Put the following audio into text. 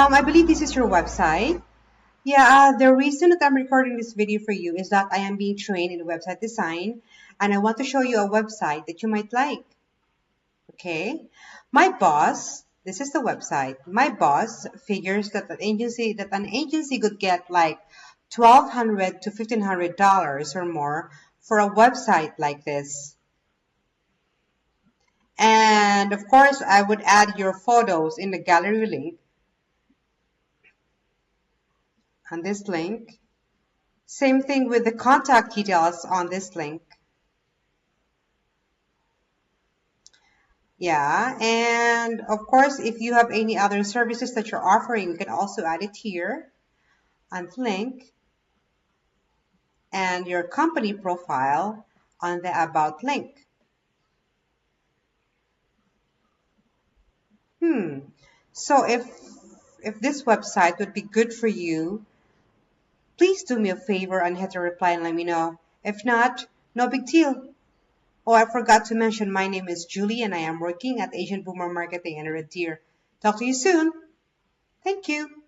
I believe this is your website. Yeah, the reason that I'm recording this video for you is that I am being trained in website design and I want to show you a website that you might like. Okay. My boss, this is the website. My boss figures that an agency could get like $1,200 to $1,500 or more for a website like this. And of course, I would add your photos in the gallery link on this link. Same thing with the contact details on this link. Yeah, and of course, if you have any other services that you're offering, you can also add it here on the link and your company profile on the About link. So if this website would be good for you, please do me a favor and hit a reply and let me know. If not, no big deal. Oh, I forgot to mention my name is Julie and I am working at Asian Boomer Marketing in Red Deer. Talk to you soon. Thank you.